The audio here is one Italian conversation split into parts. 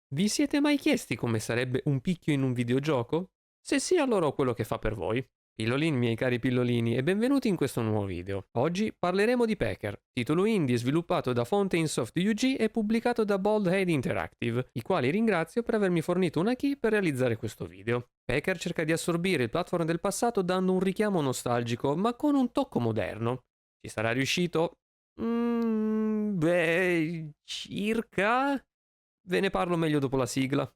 Vi siete mai chiesti come sarebbe un picchio in un videogioco? Se sì, allora ho quello che fa per voi. Pillolini, miei cari pillolini, e benvenuti in questo nuovo video. Oggi parleremo di Packer, titolo indie sviluppato da Fountainsoft UG e pubblicato da Bald Head Interactive, i quali ringrazio per avermi fornito una key per realizzare questo video. Packer cerca di assorbire il platform del passato dando un richiamo nostalgico, ma con un tocco moderno. Ci sarà riuscito? Circa? Ve ne parlo meglio dopo la sigla.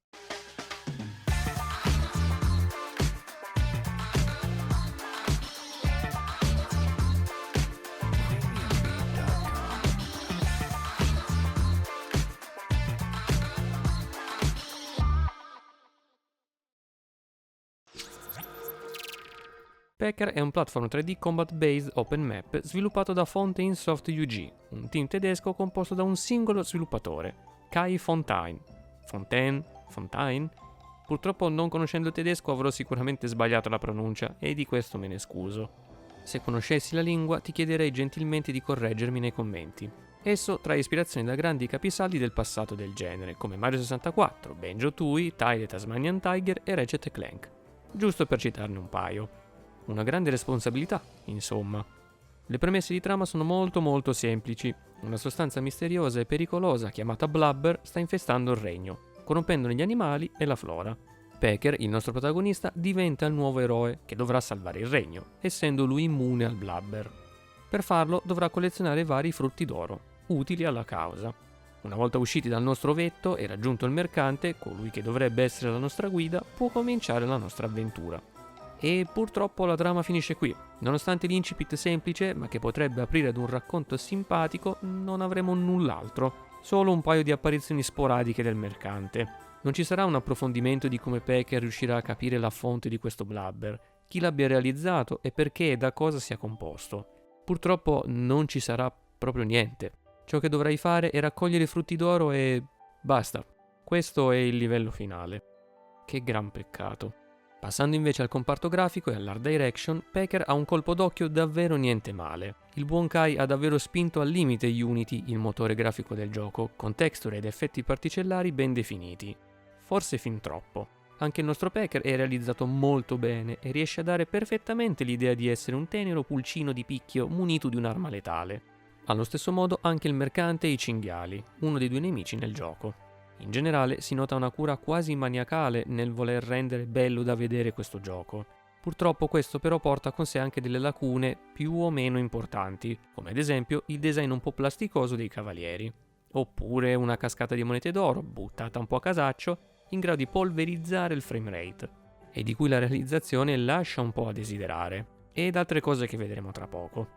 Packer è un platform 3D combat-based open map sviluppato da Fountainsoft UG, un team tedesco composto da un singolo sviluppatore, Kai Fontaine. Fontaine? Purtroppo non conoscendo il tedesco avrò sicuramente sbagliato la pronuncia e di questo me ne scuso. Se conoscessi la lingua ti chiederei gentilmente di correggermi nei commenti. Esso trae ispirazione da grandi capisaldi del passato del genere, come Mario 64, Banjo-Tooie, Ty the Tasmanian Tiger e Ratchet Clank, giusto per citarne un paio. Una grande responsabilità, insomma. Le premesse di trama sono molto semplici. Una sostanza misteriosa e pericolosa chiamata Blubber sta infestando il regno, corrompendone gli animali e la flora. Packer, il nostro protagonista, diventa il nuovo eroe che dovrà salvare il regno, essendo lui immune al Blubber. Per farlo dovrà collezionare vari frutti d'oro, utili alla causa. Una volta usciti dal nostro ovetto e raggiunto il mercante, colui che dovrebbe essere la nostra guida, può cominciare la nostra avventura. E purtroppo la trama finisce qui. Nonostante l'incipit semplice, ma che potrebbe aprire ad un racconto simpatico, non avremo null'altro. Solo un paio di apparizioni sporadiche del mercante. Non ci sarà un approfondimento di come Packer riuscirà a capire la fonte di questo blubber, chi l'abbia realizzato e perché e da cosa sia composto. Purtroppo non ci sarà proprio niente. Ciò che dovrai fare è raccogliere i frutti d'oro e basta. Questo è il livello finale. Che gran peccato. Passando invece al comparto grafico e all'art direction, Packer ha un colpo d'occhio davvero niente male. Il buon Kai ha davvero spinto al limite Unity, il motore grafico del gioco, con texture ed effetti particellari ben definiti. Forse fin troppo. Anche il nostro Packer è realizzato molto bene e riesce a dare perfettamente l'idea di essere un tenero pulcino di picchio munito di un'arma letale. Allo stesso modo anche il mercante e i cinghiali, uno dei due nemici nel gioco. In generale si nota una cura quasi maniacale nel voler rendere bello da vedere questo gioco. Purtroppo questo però porta con sé anche delle lacune più o meno importanti, come ad esempio il design un po' plasticoso dei cavalieri, oppure una cascata di monete d'oro, buttata un po' a casaccio, in grado di polverizzare il framerate, e di cui la realizzazione lascia un po' a desiderare, ed altre cose che vedremo tra poco.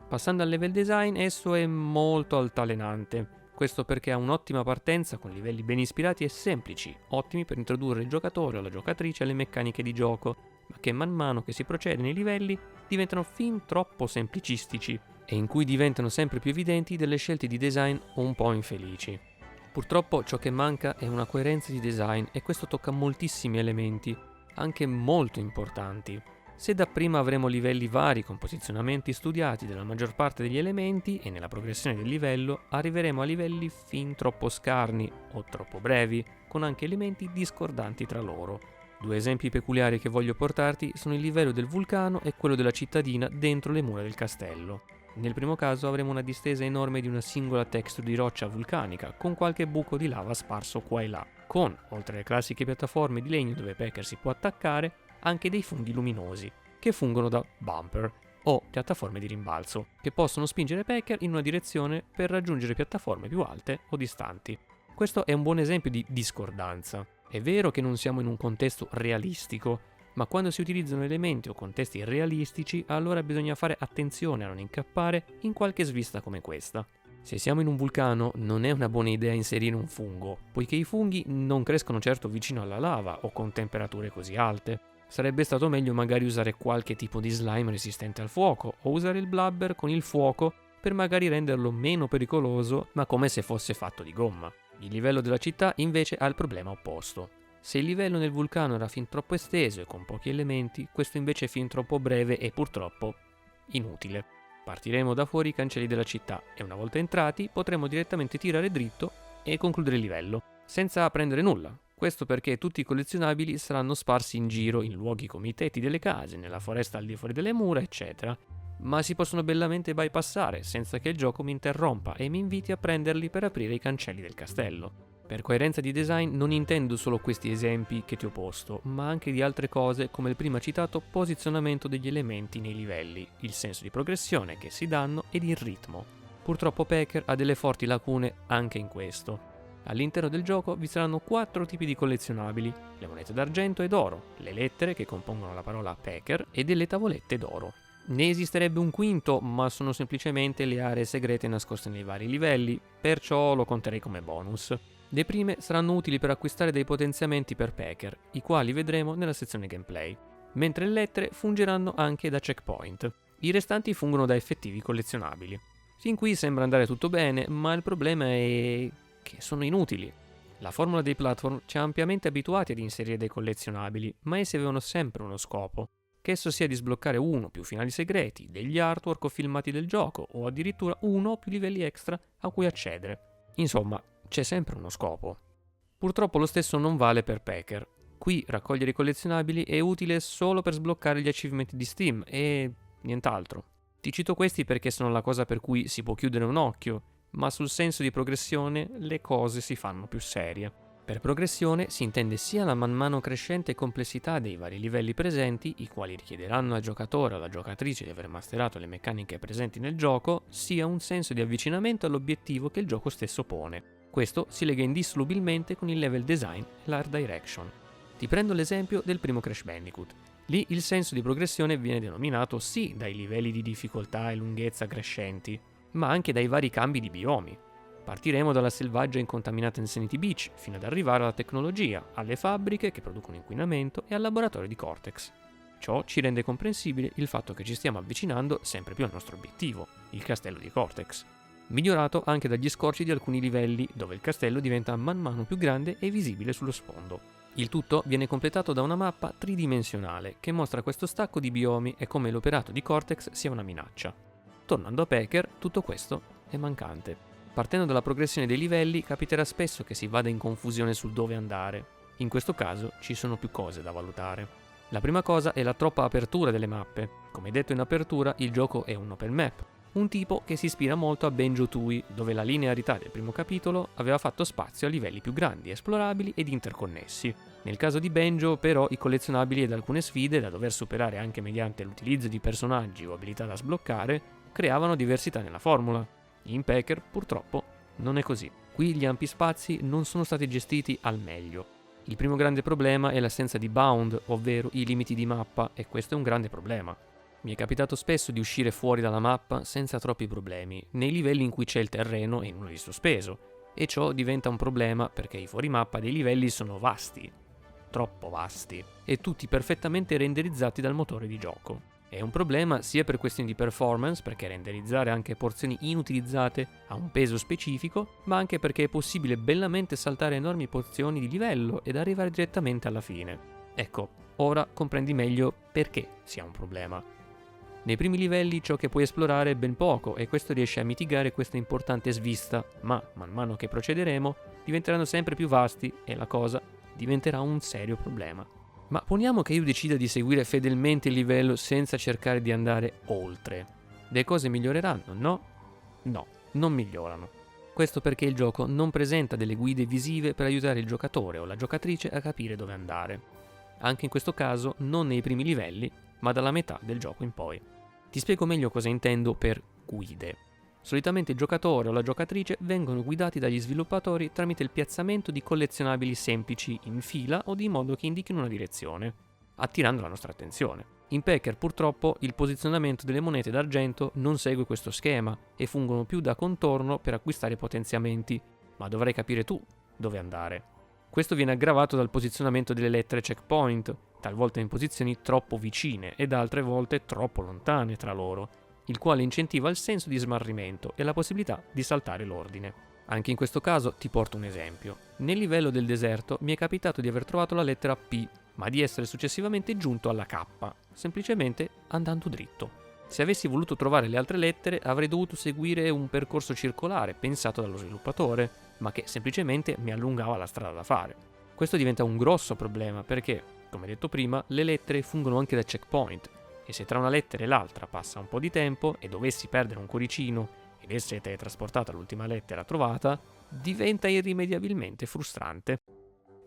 Passando al level design, esso è molto altalenante. Questo perché ha un'ottima partenza con livelli ben ispirati e semplici, ottimi per introdurre il giocatore o la giocatrice alle meccaniche di gioco, ma che man mano che si procede nei livelli diventano fin troppo semplicistici e in cui diventano sempre più evidenti delle scelte di design un po' infelici. Purtroppo ciò che manca è una coerenza di design e questo tocca moltissimi elementi, anche molto importanti. Se dapprima avremo livelli vari con posizionamenti studiati della maggior parte degli elementi e nella progressione del livello, arriveremo a livelli fin troppo scarni o troppo brevi, con anche elementi discordanti tra loro. Due esempi peculiari che voglio portarti sono il livello del vulcano e quello della cittadina dentro le mura del castello. Nel primo caso avremo una distesa enorme di una singola texture di roccia vulcanica, con qualche buco di lava sparso qua e là, con, oltre alle classiche piattaforme di legno dove Packer si può attaccare, anche dei funghi luminosi, che fungono da bumper o piattaforme di rimbalzo, che possono spingere Packer in una direzione per raggiungere piattaforme più alte o distanti. Questo è un buon esempio di discordanza. È vero che non siamo in un contesto realistico, ma quando si utilizzano elementi o contesti realistici, allora bisogna fare attenzione a non incappare in qualche svista come questa. Se siamo in un vulcano, non è una buona idea inserire un fungo, poiché i funghi non crescono certo vicino alla lava o con temperature così alte. Sarebbe stato meglio magari usare qualche tipo di slime resistente al fuoco o usare il blubber con il fuoco per magari renderlo meno pericoloso, ma come se fosse fatto di gomma. Il livello della città invece ha il problema opposto. Se il livello nel vulcano era fin troppo esteso e con pochi elementi, questo invece è fin troppo breve e purtroppo inutile. Partiremo da fuori i cancelli della città e una volta entrati potremo direttamente tirare dritto e concludere il livello. senza prendere nulla. Questo perché tutti i collezionabili saranno sparsi in giro in luoghi come i tetti delle case, nella foresta al di fuori delle mura, eccetera. Ma si possono bellamente bypassare senza che il gioco mi interrompa e mi inviti a prenderli per aprire i cancelli del castello. Per coerenza di design non intendo solo questi esempi che ti ho posto, ma anche di altre cose come il prima citato posizionamento degli elementi nei livelli, il senso di progressione che si danno ed il ritmo. Purtroppo Packer ha delle forti lacune anche in questo. All'interno del gioco vi saranno 4 tipi di collezionabili: le monete d'argento e d'oro, le lettere che compongono la parola Packer e delle tavolette d'oro. Ne esisterebbe un quinto, ma sono semplicemente le aree segrete nascoste nei vari livelli, perciò lo conterei come bonus. Le prime saranno utili per acquistare dei potenziamenti per Packer, i quali vedremo nella sezione gameplay, mentre le lettere fungeranno anche da checkpoint. I restanti fungono da effettivi collezionabili. Fin qui sembra andare tutto bene, ma il problema è che sono inutili. La formula dei platform ci ha ampiamente abituati ad inserire dei collezionabili, ma essi avevano sempre uno scopo, che esso sia di sbloccare uno o più finali segreti, degli artwork o filmati del gioco, o addirittura uno o più livelli extra a cui accedere. Insomma, c'è sempre uno scopo. Purtroppo lo stesso non vale per Packer. Qui raccogliere i collezionabili è utile solo per sbloccare gli achievement di Steam e nient'altro. Ti cito questi perché sono la cosa per cui si può chiudere un occhio, ma sul senso di progressione le cose si fanno più serie. Per progressione si intende sia la man mano crescente complessità dei vari livelli presenti, i quali richiederanno al giocatore o alla giocatrice di aver masterato le meccaniche presenti nel gioco, sia un senso di avvicinamento all'obiettivo che il gioco stesso pone. Questo si lega indissolubilmente con il level design e l'art direction. Ti prendo l'esempio del primo Crash Bandicoot. Lì il senso di progressione viene denominato sì dai livelli di difficoltà e lunghezza crescenti, ma anche dai vari cambi di biomi. Partiremo dalla selvaggia e incontaminata Insanity Beach, fino ad arrivare alla tecnologia, alle fabbriche che producono inquinamento e al laboratorio di Cortex. Ciò ci rende comprensibile il fatto che ci stiamo avvicinando sempre più al nostro obiettivo, il castello di Cortex. Migliorato anche dagli scorci di alcuni livelli, dove il castello diventa man mano più grande e visibile sullo sfondo. Il tutto viene completato da una mappa tridimensionale che mostra questo stacco di biomi e come l'operato di Cortex sia una minaccia. Tornando a Packer, tutto questo è mancante. Partendo dalla progressione dei livelli, capiterà spesso che si vada in confusione sul dove andare. In questo caso ci sono più cose da valutare. La prima cosa è la troppa apertura delle mappe. Come detto in apertura, il gioco è un open map, un tipo che si ispira molto a Banjo-Tooie, dove la linearità del primo capitolo aveva fatto spazio a livelli più grandi, esplorabili ed interconnessi. Nel caso di Banjo, però, i collezionabili ed alcune sfide, da dover superare anche mediante l'utilizzo di personaggi o abilità da sbloccare, creavano diversità nella formula. In Packer, purtroppo, non è così. Qui gli ampi spazi non sono stati gestiti al meglio. Il primo grande problema è l'assenza di bound, ovvero i limiti di mappa, e questo è un grande problema. Mi è capitato spesso di uscire fuori dalla mappa senza troppi problemi, nei livelli in cui c'è il terreno e nulla di sospeso, e ciò diventa un problema perché i fuorimappa dei livelli sono vasti, troppo vasti, e tutti perfettamente renderizzati dal motore di gioco. È un problema sia per questioni di performance, perché renderizzare anche porzioni inutilizzate ha un peso specifico, ma anche perché è possibile bellamente saltare enormi porzioni di livello ed arrivare direttamente alla fine. Ecco, ora comprendi meglio perché sia un problema. Nei primi livelli ciò che puoi esplorare è ben poco e questo riesce a mitigare questa importante svista, ma man mano che procederemo diventeranno sempre più vasti e la cosa diventerà un serio problema. Ma poniamo che io decida di seguire fedelmente il livello senza cercare di andare oltre. Le cose miglioreranno, no? No, non migliorano. Questo perché il gioco non presenta delle guide visive per aiutare il giocatore o la giocatrice a capire dove andare. Anche in questo caso non nei primi livelli, ma dalla metà del gioco in poi. Ti spiego meglio cosa intendo per guide. Solitamente il giocatore o la giocatrice vengono guidati dagli sviluppatori tramite il piazzamento di collezionabili semplici in fila o di modo che indichino una direzione, attirando la nostra attenzione. In Packer purtroppo il posizionamento delle monete d'argento non segue questo schema e fungono più da contorno per acquistare potenziamenti, ma dovrai capire tu dove andare. Questo viene aggravato dal posizionamento delle lettere checkpoint, talvolta in posizioni troppo vicine ed altre volte troppo lontane tra loro, il quale incentiva il senso di smarrimento e la possibilità di saltare l'ordine. Anche in questo caso ti porto un esempio. Nel livello del deserto mi è capitato di aver trovato la lettera P, ma di essere successivamente giunto alla K, semplicemente andando dritto. Se avessi voluto trovare le altre lettere avrei dovuto seguire un percorso circolare pensato dallo sviluppatore, ma che semplicemente mi allungava la strada da fare. Questo diventa un grosso problema perché, come detto prima, le lettere fungono anche da checkpoint e se tra una lettera e l'altra passa un po' di tempo e dovessi perdere un cuoricino ed essere teletrasportato all'ultima lettera trovata, diventa irrimediabilmente frustrante.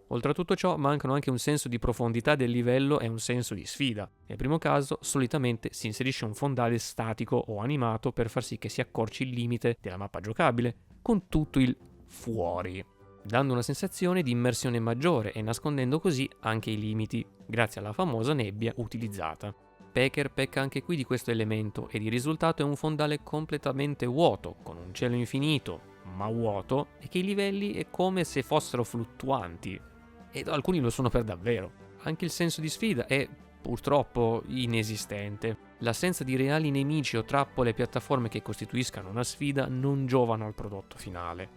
Oltre a tutto ciò mancano anche un senso di profondità del livello e un senso di sfida. Nel primo caso solitamente si inserisce un fondale statico o animato per far sì che si accorci il limite della mappa giocabile, con tutto il fuori, dando una sensazione di immersione maggiore e nascondendo così anche i limiti, grazie alla famosa nebbia utilizzata. Pecker pecca anche qui di questo elemento ed il risultato è un fondale completamente vuoto, con un cielo infinito, ma vuoto, e che i livelli è come se fossero fluttuanti. Ed alcuni lo sono per davvero. Anche il senso di sfida è, purtroppo, inesistente. L'assenza di reali nemici o trappole e piattaforme che costituiscano una sfida non giovano al prodotto finale.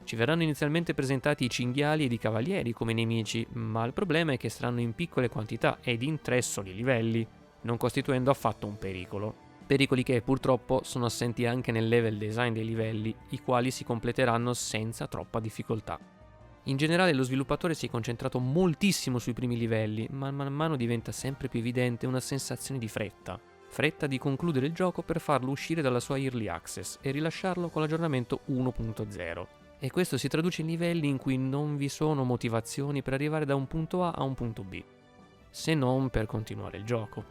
Ci verranno inizialmente presentati i cinghiali ed i cavalieri come nemici, ma il problema è che saranno in piccole quantità ed in 3 soli livelli, non costituendo affatto un pericolo. Pericoli che purtroppo sono assenti anche nel level design dei livelli, i quali si completeranno senza troppa difficoltà. In generale lo sviluppatore si è concentrato moltissimo sui primi livelli, ma man mano diventa sempre più evidente una sensazione di fretta di concludere il gioco per farlo uscire dalla sua early access e rilasciarlo con l'aggiornamento 1.0. E questo si traduce in livelli in cui non vi sono motivazioni per arrivare da un punto A a un punto B, se non per continuare il gioco.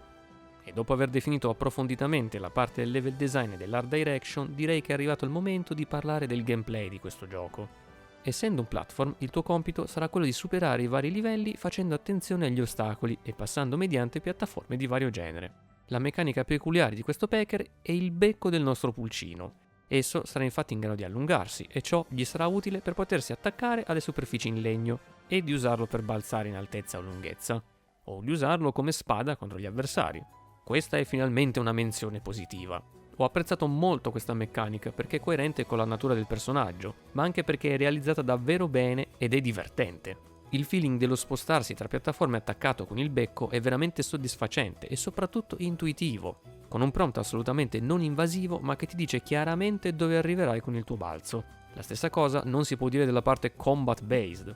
E dopo aver definito approfonditamente la parte del level design e dell'art direction, direi che è arrivato il momento di parlare del gameplay di questo gioco. Essendo un platform, il tuo compito sarà quello di superare i vari livelli facendo attenzione agli ostacoli e passando mediante piattaforme di vario genere. La meccanica peculiare di questo Pecker è il becco del nostro pulcino. Esso sarà infatti in grado di allungarsi e ciò gli sarà utile per potersi attaccare alle superfici in legno e di usarlo per balzare in altezza o lunghezza, o di usarlo come spada contro gli avversari. Questa è finalmente una menzione positiva. Ho apprezzato molto questa meccanica perché è coerente con la natura del personaggio, ma anche perché è realizzata davvero bene ed è divertente. Il feeling dello spostarsi tra piattaforme attaccato con il becco è veramente soddisfacente e soprattutto intuitivo, con un prompt assolutamente non invasivo ma che ti dice chiaramente dove arriverai con il tuo balzo. La stessa cosa non si può dire della parte combat based.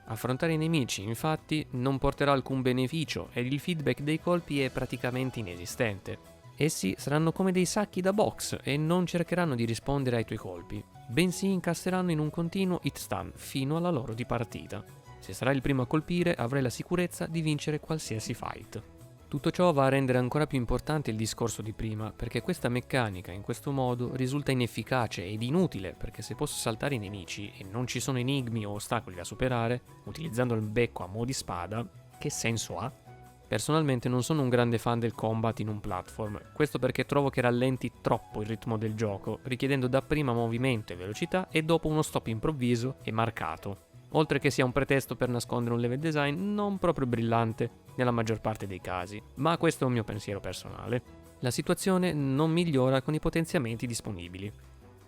Affrontare i nemici, infatti, non porterà alcun beneficio ed il feedback dei colpi è praticamente inesistente. Essi saranno come dei sacchi da box e non cercheranno di rispondere ai tuoi colpi, bensì incasseranno in un continuo hit stun fino alla loro dipartita. Se sarai il primo a colpire avrai la sicurezza di vincere qualsiasi fight. Tutto ciò va a rendere ancora più importante il discorso di prima, perché questa meccanica in questo modo risulta inefficace ed inutile, perché se posso saltare i nemici e non ci sono enigmi o ostacoli da superare, utilizzando il becco a mo' di spada, che senso ha? Personalmente non sono un grande fan del combat in un platform, questo perché trovo che rallenti troppo il ritmo del gioco, richiedendo dapprima movimento e velocità e dopo uno stop improvviso e marcato, oltre che sia un pretesto per nascondere un level design non proprio brillante nella maggior parte dei casi, ma questo è un mio pensiero personale. La situazione non migliora con i potenziamenti disponibili.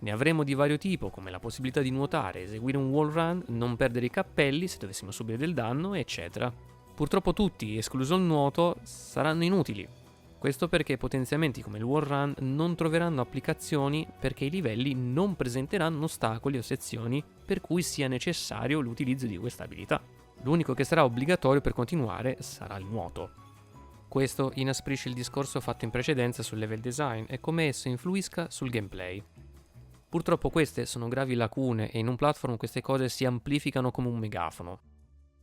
Ne avremo di vario tipo, come la possibilità di nuotare, eseguire un wall run, non perdere i cappelli se dovessimo subire del danno, eccetera. Purtroppo tutti, escluso il nuoto, saranno inutili. Questo perché potenziamenti come il wall run non troveranno applicazioni perché i livelli non presenteranno ostacoli o sezioni per cui sia necessario l'utilizzo di questa abilità. L'unico che sarà obbligatorio per continuare sarà il nuoto. Questo inasprisce il discorso fatto in precedenza sul level design e come esso influisca sul gameplay. Purtroppo queste sono gravi lacune e in un platform queste cose si amplificano come un megafono.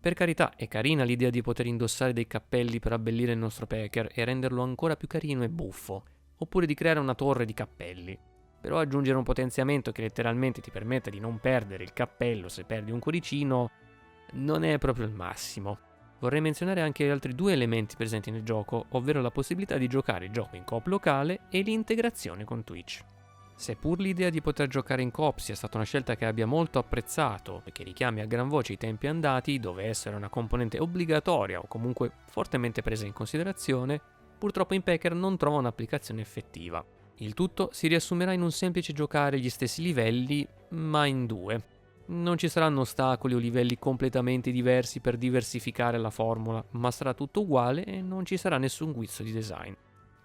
Per carità, è carina l'idea di poter indossare dei cappelli per abbellire il nostro Pecker e renderlo ancora più carino e buffo, oppure di creare una torre di cappelli. Però aggiungere un potenziamento che letteralmente ti permetta di non perdere il cappello se perdi un cuoricino non è proprio il massimo. Vorrei menzionare anche altri 2 elementi presenti nel gioco, ovvero la possibilità di giocare il gioco in coop locale e l'integrazione con Twitch. Seppur l'idea di poter giocare in coop sia stata una scelta che abbia molto apprezzato e che richiami a gran voce i tempi andati, dove essere una componente obbligatoria o comunque fortemente presa in considerazione, purtroppo in Pecker non trova un'applicazione effettiva. Il tutto si riassumerà in un semplice giocare gli stessi livelli, ma in 2. Non ci saranno ostacoli o livelli completamente diversi per diversificare la formula, ma sarà tutto uguale e non ci sarà nessun guizzo di design.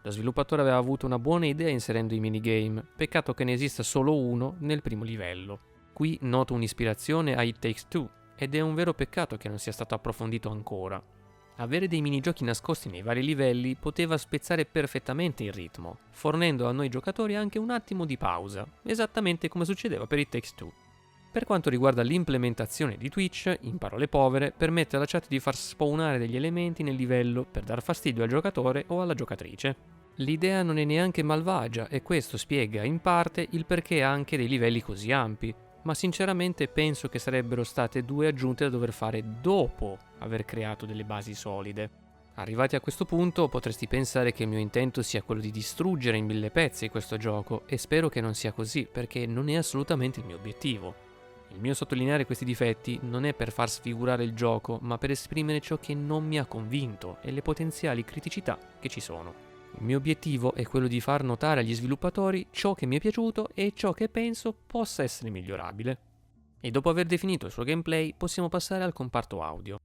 Lo sviluppatore aveva avuto una buona idea inserendo i minigame, peccato che ne esista solo uno nel primo livello. Qui noto un'ispirazione a It Takes Two ed è un vero peccato che non sia stato approfondito ancora. Avere dei minigiochi nascosti nei vari livelli poteva spezzare perfettamente il ritmo, fornendo a noi giocatori anche un attimo di pausa, esattamente come succedeva per It Takes Two. Per quanto riguarda l'implementazione di Twitch, in parole povere, permette alla chat di far spawnare degli elementi nel livello per dar fastidio al giocatore o alla giocatrice. L'idea non è neanche malvagia e questo spiega in parte il perché ha anche dei livelli così ampi, ma sinceramente penso che sarebbero state due aggiunte da dover fare dopo aver creato delle basi solide. Arrivati a questo punto potresti pensare che il mio intento sia quello di distruggere in 1000 pezzi questo gioco e spero che non sia così perché non è assolutamente il mio obiettivo. Il mio sottolineare questi difetti non è per far sfigurare il gioco, ma per esprimere ciò che non mi ha convinto e le potenziali criticità che ci sono. Il mio obiettivo è quello di far notare agli sviluppatori ciò che mi è piaciuto e ciò che penso possa essere migliorabile. E dopo aver definito il suo gameplay, possiamo passare al comparto audio.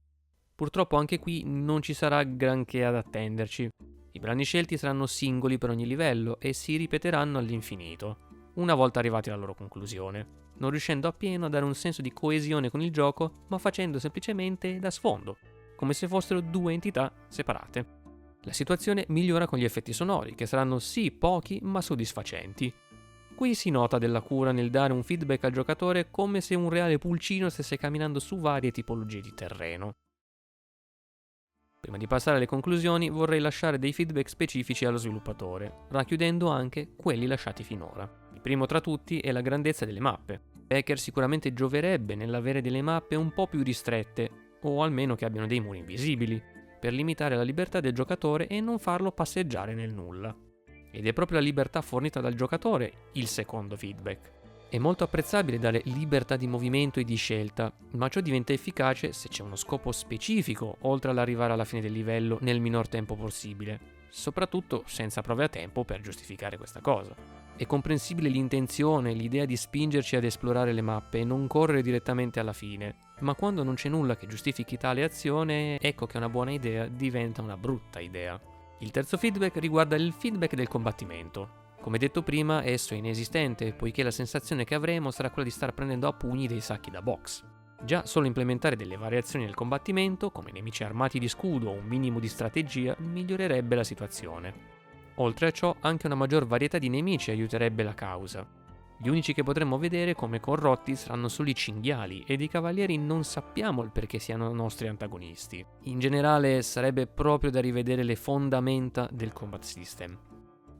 Purtroppo anche qui non ci sarà granché ad attenderci. I brani scelti saranno singoli per ogni livello e si ripeteranno all'infinito, una volta arrivati alla loro conclusione, non riuscendo appieno a dare un senso di coesione con il gioco, ma facendo semplicemente da sfondo, come se fossero due entità separate. La situazione migliora con gli effetti sonori, che saranno sì pochi ma soddisfacenti. Qui si nota della cura nel dare un feedback al giocatore come se un reale pulcino stesse camminando su varie tipologie di terreno. Prima di passare alle conclusioni vorrei lasciare dei feedback specifici allo sviluppatore, racchiudendo anche quelli lasciati finora. Il primo tra tutti è la grandezza delle mappe. Pecker sicuramente gioverebbe nell'avere delle mappe un po' più ristrette, o almeno che abbiano dei muri invisibili, per limitare la libertà del giocatore e non farlo passeggiare nel nulla. Ed è proprio la libertà fornita dal giocatore il secondo feedback. È molto apprezzabile dare libertà di movimento e di scelta, ma ciò diventa efficace se c'è uno scopo specifico oltre all'arrivare alla fine del livello nel minor tempo possibile, soprattutto senza prove a tempo per giustificare questa cosa. È comprensibile l'intenzione, l'idea di spingerci ad esplorare le mappe e non correre direttamente alla fine, ma quando non c'è nulla che giustifichi tale azione, ecco che una buona idea diventa una brutta idea. Il terzo feedback riguarda il feedback del combattimento. Come detto prima, esso è inesistente, poiché la sensazione che avremo sarà quella di star prendendo a pugni dei sacchi da box. Già solo implementare delle variazioni nel combattimento, come nemici armati di scudo o un minimo di strategia, migliorerebbe la situazione. Oltre a ciò, anche una maggior varietà di nemici aiuterebbe la causa. Gli unici che potremmo vedere come corrotti saranno solo i cinghiali ed i cavalieri non sappiamo il perché siano nostri antagonisti. In generale sarebbe proprio da rivedere le fondamenta del combat system.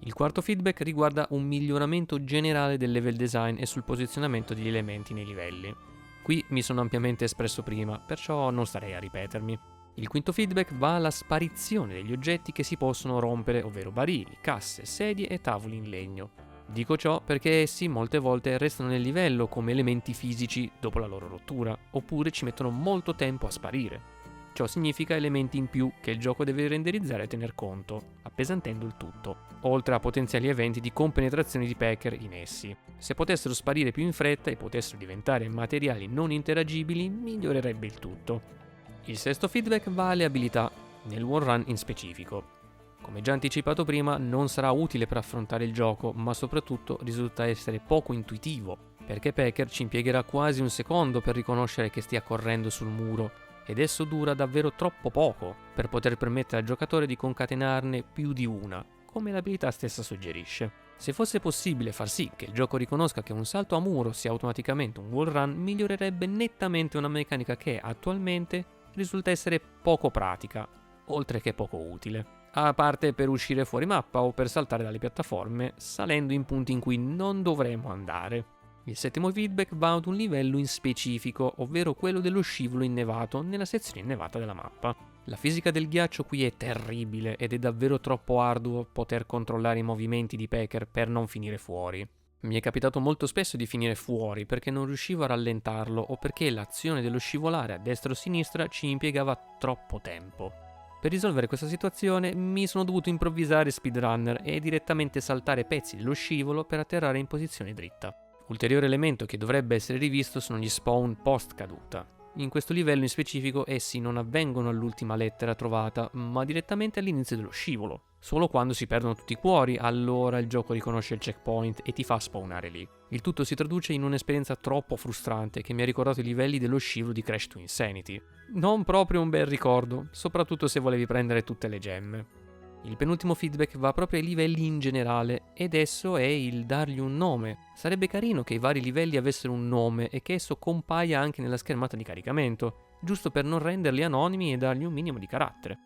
Il quarto feedback riguarda un miglioramento generale del level design e sul posizionamento degli elementi nei livelli. Qui mi sono ampiamente espresso prima, perciò non starei a ripetermi. Il quinto feedback va alla sparizione degli oggetti che si possono rompere, ovvero barili, casse, sedie e tavoli in legno. Dico ciò perché essi molte volte restano nel livello come elementi fisici dopo la loro rottura, oppure ci mettono molto tempo a sparire. Ciò significa elementi in più che il gioco deve renderizzare e tener conto, appesantendo il tutto, oltre a potenziali eventi di compenetrazione di Pecker in essi. Se potessero sparire più in fretta e potessero diventare materiali non interagibili, migliorerebbe il tutto. Il sesto feedback va alle abilità, nel wall run in specifico. Come già anticipato prima, non sarà utile per affrontare il gioco, ma soprattutto risulta essere poco intuitivo, perché Pecker ci impiegherà quasi un secondo per riconoscere che stia correndo sul muro, ed esso dura davvero troppo poco per poter permettere al giocatore di concatenarne più di una, come l'abilità stessa suggerisce. Se fosse possibile far sì che il gioco riconosca che un salto a muro sia automaticamente un wall run, migliorerebbe nettamente una meccanica che attualmente risulta essere poco pratica, oltre che poco utile. A parte per uscire fuori mappa o per saltare dalle piattaforme, salendo in punti in cui non dovremmo andare. Il settimo feedback va ad un livello in specifico, ovvero quello dello scivolo innevato nella sezione innevata della mappa. La fisica del ghiaccio qui è terribile ed è davvero troppo arduo poter controllare i movimenti di Pecker per non finire fuori. Mi è capitato molto spesso di finire fuori perché non riuscivo a rallentarlo o perché l'azione dello scivolare a destra o sinistra ci impiegava troppo tempo. Per risolvere questa situazione mi sono dovuto improvvisare speedrunner e direttamente saltare pezzi dello scivolo per atterrare in posizione dritta. Ulteriore elemento che dovrebbe essere rivisto sono gli spawn post caduta. In questo livello in specifico essi non avvengono all'ultima lettera trovata, ma direttamente all'inizio dello scivolo. Solo quando si perdono tutti i cuori, allora il gioco riconosce il checkpoint e ti fa spawnare lì. Il tutto si traduce in un'esperienza troppo frustrante che mi ha ricordato i livelli dello scivolo di Crash to Insanity. Non proprio un bel ricordo, soprattutto se volevi prendere tutte le gemme. Il penultimo feedback va proprio ai livelli in generale, ed esso è il dargli un nome. Sarebbe carino che i vari livelli avessero un nome e che esso compaia anche nella schermata di caricamento, giusto per non renderli anonimi e dargli un minimo di carattere.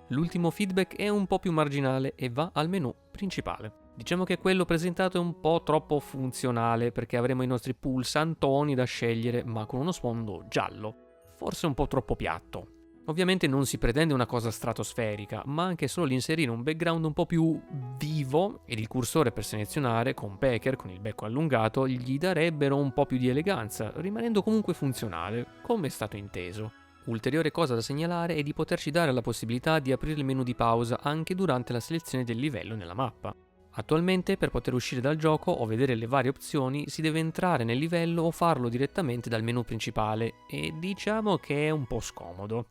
L'ultimo feedback è un po' più marginale e va al menu principale. Diciamo che quello presentato è un po' troppo funzionale perché avremo i nostri pulsantoni da scegliere ma con uno sfondo giallo. Forse un po' troppo piatto. Ovviamente non si pretende una cosa stratosferica, ma anche solo l'inserire un background un po' più vivo ed il cursore per selezionare con Pecker, con il becco allungato, gli darebbero un po' più di eleganza, rimanendo comunque funzionale, come è stato inteso. Ulteriore cosa da segnalare è di poterci dare la possibilità di aprire il menu di pausa anche durante la selezione del livello nella mappa. Attualmente per poter uscire dal gioco o vedere le varie opzioni si deve entrare nel livello o farlo direttamente dal menu principale e diciamo che è un po' scomodo.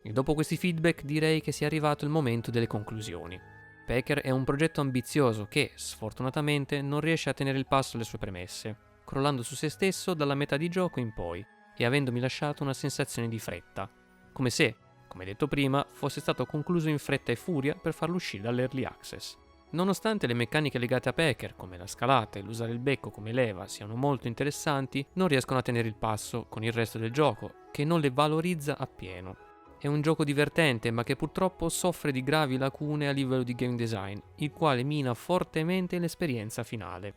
E dopo questi feedback direi che sia arrivato il momento delle conclusioni. Pecker è un progetto ambizioso che, sfortunatamente, non riesce a tenere il passo alle sue premesse, crollando su se stesso dalla metà di gioco in poi e avendomi lasciato una sensazione di fretta, come se, come detto prima, fosse stato concluso in fretta e furia per farlo uscire dall'early access. Nonostante le meccaniche legate a Pecker, come la scalata e l'usare il becco come leva, siano molto interessanti, non riescono a tenere il passo con il resto del gioco, che non le valorizza appieno. È un gioco divertente, ma che purtroppo soffre di gravi lacune a livello di game design, il quale mina fortemente l'esperienza finale.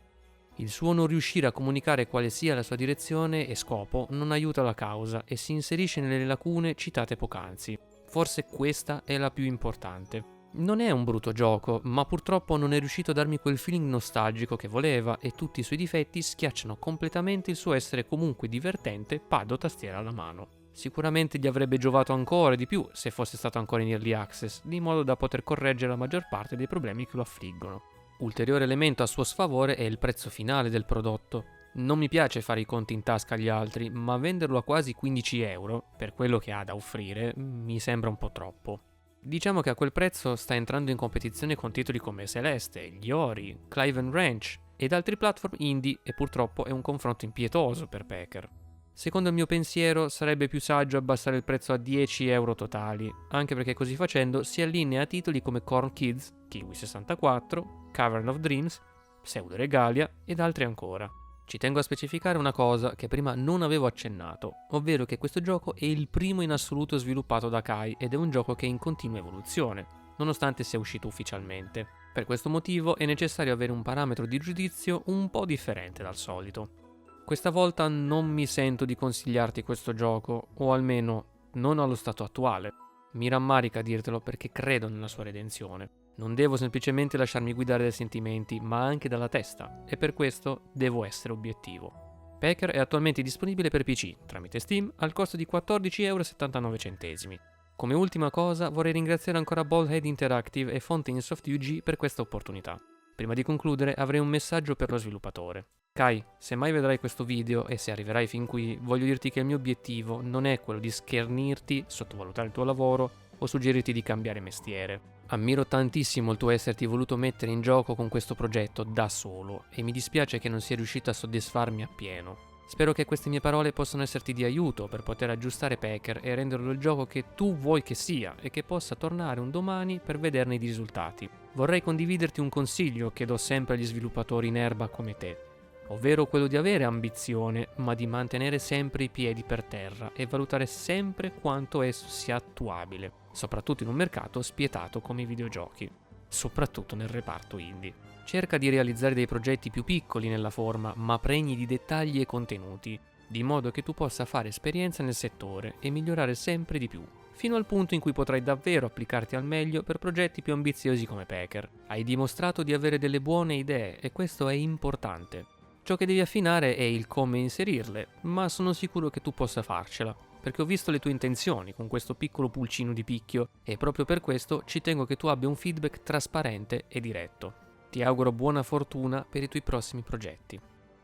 Il suo non riuscire a comunicare quale sia la sua direzione e scopo non aiuta la causa e si inserisce nelle lacune citate poc'anzi. Forse questa è la più importante. Non è un brutto gioco, ma purtroppo non è riuscito a darmi quel feeling nostalgico che voleva e tutti i suoi difetti schiacciano completamente il suo essere comunque divertente pad o tastiera alla mano. Sicuramente gli avrebbe giovato ancora di più se fosse stato ancora in early access, di modo da poter correggere la maggior parte dei problemi che lo affliggono. Ulteriore elemento a suo sfavore è il prezzo finale del prodotto. Non mi piace fare i conti in tasca agli altri, ma venderlo a quasi 15 euro, per quello che ha da offrire, mi sembra un po' troppo. Diciamo che a quel prezzo sta entrando in competizione con titoli come Celeste, Gli Ori, Clive Ranch ed altri platform indie e purtroppo è un confronto impietoso per Pecker. Secondo il mio pensiero sarebbe più saggio abbassare il prezzo a 10 euro totali, anche perché così facendo si allinea a titoli come Corn Kids, Kiwi 64, Cavern of Dreams, Pseudo Regalia ed altri ancora. Ci tengo a specificare una cosa che prima non avevo accennato, ovvero che questo gioco è il primo in assoluto sviluppato da Kai ed è un gioco che è in continua evoluzione, nonostante sia uscito ufficialmente. Per questo motivo è necessario avere un parametro di giudizio un po' differente dal solito. Questa volta non mi sento di consigliarti questo gioco, o almeno non allo stato attuale. Mi rammarica dirtelo perché credo nella sua redenzione. Non devo semplicemente lasciarmi guidare dai sentimenti, ma anche dalla testa, e per questo devo essere obiettivo. Pecker è attualmente disponibile per PC, tramite Steam, al costo di 14,79 €. Come ultima cosa vorrei ringraziare ancora Baldhead Interactive e Fontainesoft UG per questa opportunità. Prima di concludere avrei un messaggio per lo sviluppatore. Kai, se mai vedrai questo video e se arriverai fin qui, voglio dirti che il mio obiettivo non è quello di schernirti, sottovalutare il tuo lavoro o suggerirti di cambiare mestiere. Ammiro tantissimo il tuo esserti voluto mettere in gioco con questo progetto da solo e mi dispiace che non sia riuscito a soddisfarmi appieno. Spero che queste mie parole possano esserti di aiuto per poter aggiustare Pecker e renderlo il gioco che tu vuoi che sia e che possa tornare un domani per vederne i risultati. Vorrei condividerti un consiglio che do sempre agli sviluppatori in erba come te, ovvero quello di avere ambizione, ma di mantenere sempre i piedi per terra e valutare sempre quanto esso sia attuabile, soprattutto in un mercato spietato come i videogiochi, soprattutto nel reparto indie. Cerca di realizzare dei progetti più piccoli nella forma, ma pregni di dettagli e contenuti, di modo che tu possa fare esperienza nel settore e migliorare sempre di più, fino al punto in cui potrai davvero applicarti al meglio per progetti più ambiziosi come Pecker. Hai dimostrato di avere delle buone idee e questo è importante. Ciò che devi affinare è il come inserirle, ma sono sicuro che tu possa farcela, perché ho visto le tue intenzioni con questo piccolo pulcino di picchio e proprio per questo ci tengo che tu abbia un feedback trasparente e diretto. Ti auguro buona fortuna per i tuoi prossimi progetti.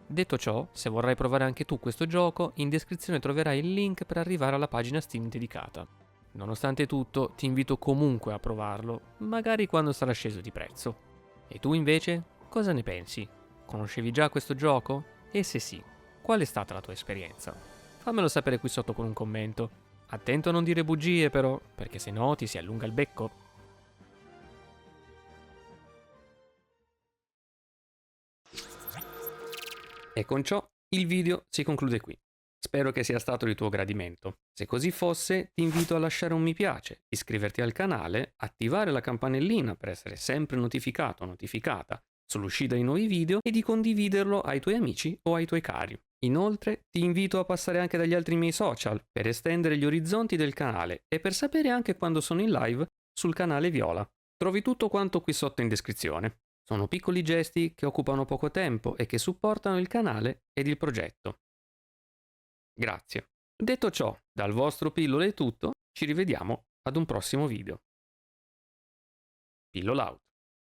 Detto ciò, se vorrai provare anche tu questo gioco, in descrizione troverai il link per arrivare alla pagina Steam dedicata. Nonostante tutto, ti invito comunque a provarlo, magari quando sarà sceso di prezzo. E tu invece, cosa ne pensi? Conoscevi già questo gioco? E se sì, qual è stata la tua esperienza? Fammelo sapere qui sotto con un commento. Attento a non dire bugie però, perché se no ti si allunga il becco. E con ciò il video si conclude qui. Spero che sia stato di tuo gradimento. Se così fosse, ti invito a lasciare un mi piace, iscriverti al canale, attivare la campanellina per essere sempre notificato o notificata sull'uscita di nuovi video e di condividerlo ai tuoi amici o ai tuoi cari. Inoltre, ti invito a passare anche dagli altri miei social per estendere gli orizzonti del canale e per sapere anche quando sono in live sul canale Viola. Trovi tutto quanto qui sotto in descrizione. Sono piccoli gesti che occupano poco tempo e che supportano il canale ed il progetto. Grazie. Detto ciò, dal vostro Pillola è tutto, ci rivediamo ad un prossimo video. Pillola out.